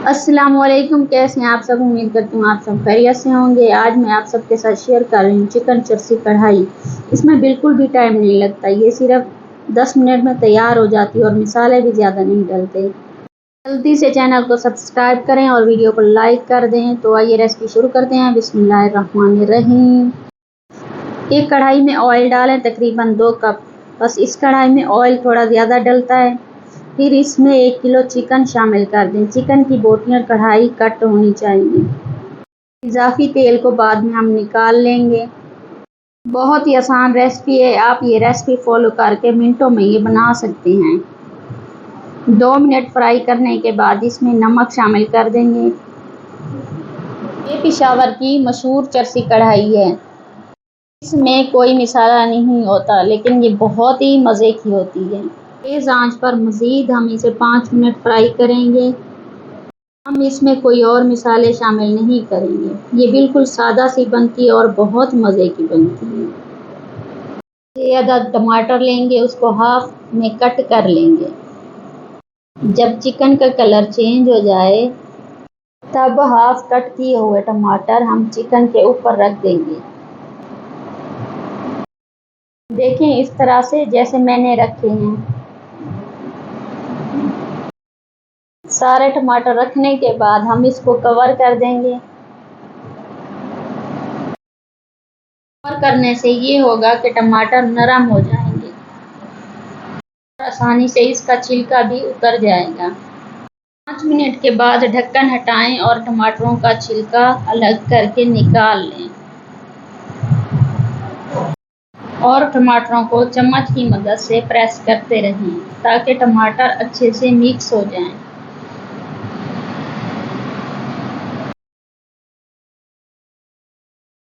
अस्सलामुअलैकुम, कैसे हैं आप सब। उम्मीद करती हूँ आप सब खैरियत से होंगे। आज मैं आप सबके साथ शेयर कर रही हूँ चिकन चरसी कढ़ाई। इसमें बिल्कुल भी टाइम नहीं लगता, ये सिर्फ 10 मिनट में तैयार हो जाती है और मसाले भी ज़्यादा नहीं डलते। जल्दी से चैनल को सब्सक्राइब करें और वीडियो को लाइक कर दें। तो आइए रेसिपी शुरू करते हैं। बिस्मिल्लाहिर्रहमानिर्रहीम। एक कढ़ाई में ऑयल डालें, तकरीबन 2 कप। बस इस कढ़ाई में ऑयल थोड़ा ज़्यादा डलता है। फिर इसमें 1 किलो चिकन शामिल कर दें। चिकन की बोटियां कढ़ाई कट होनी चाहिए। इजाफी तेल को बाद में हम निकाल लेंगे। बहुत ही आसान रेसिपी है, आप ये रेसिपी फॉलो करके मिनटों में ये बना सकते हैं। 2 मिनट फ्राई करने के बाद इसमें नमक शामिल कर देंगे। ये पेशावर की मशहूर चरसी कढ़ाई है। इसमें कोई मसाला नहीं होता, लेकिन ये बहुत ही मज़े की होती है। तेज़ आंच पर मज़ीद हम इसे 5 मिनट फ्राई करेंगे। हम इसमें कोई और मसाले शामिल नहीं करेंगे। ये बिल्कुल सादा सी बनती है और बहुत मज़े की बनती है। 1 अदद टमाटर लेंगे, उसको हाफ में कट कर लेंगे। जब चिकन का कलर चेंज हो जाए तब हाफ कट किए हुए टमाटर हम चिकन के ऊपर रख देंगे। देखें इस तरह से जैसे मैंने रखे हैं। सारे टमाटर रखने के बाद हम इसको कवर कर देंगे। कवर करने से ये होगा कि टमाटर नरम हो जाएंगे, आसानी से इसका छिलका भी उतर जाएगा। 5 मिनट के बाद ढक्कन हटाएं और टमाटरों का छिलका अलग करके निकाल लें और टमाटरों को चम्मच की मदद से प्रेस करते रहें ताकि टमाटर अच्छे से मिक्स हो जाएं।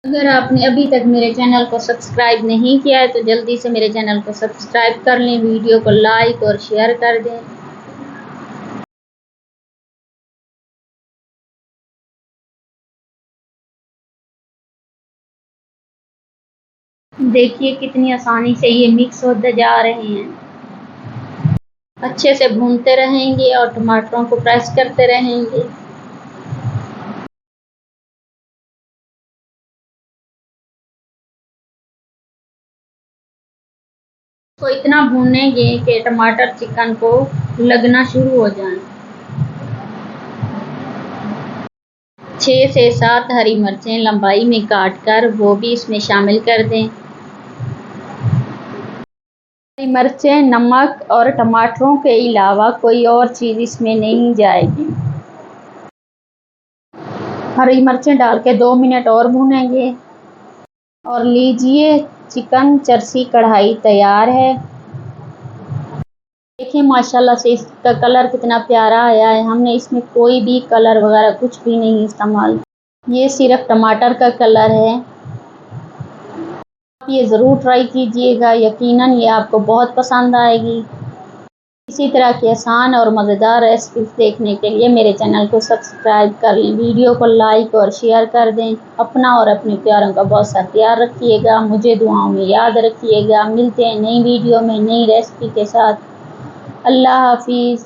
अगर आपने अभी तक मेरे चैनल को सब्सक्राइब नहीं किया है तो जल्दी से मेरे चैनल को सब्सक्राइब कर लें, वीडियो को लाइक और शेयर कर दें। देखिए कितनी आसानी से ये मिक्स होते जा रहे हैं। अच्छे से भूनते रहेंगे और टमाटरों को प्रेस करते रहेंगे। तो इतना भूनेंगे कि टमाटर चिकन को लगना शुरू हो जाए। 6 से 7 हरी मिर्चें लंबाई में काट कर वो भी इसमें शामिल कर दें। हरी मिर्चें, नमक और टमाटरों के अलावा कोई और चीज़ इसमें नहीं जाएगी। हरी मिर्चें डाल के 2 मिनट और भूनेंगे। और लीजिए चिकन चरसी कढ़ाई तैयार है। देखिए माशाल्लाह से इसका कलर कितना प्यारा आया है। हमने इसमें कोई भी कलर वगैरह कुछ भी नहीं इस्तेमाल, ये सिर्फ टमाटर का कलर है। आप ये ज़रूर ट्राई कीजिएगा, यकीनन ये आपको बहुत पसंद आएगी। इसी तरह की आसान और मज़ेदार रेसिपीज देखने के लिए मेरे चैनल को सब्सक्राइब कर लें, वीडियो को लाइक और शेयर कर दें। अपना और अपने प्यारों का बहुत सा ख्याल रखिएगा, मुझे दुआओं में याद रखिएगा। मिलते हैं नई वीडियो में नई रेसिपी के साथ। अल्लाह हाफिज़।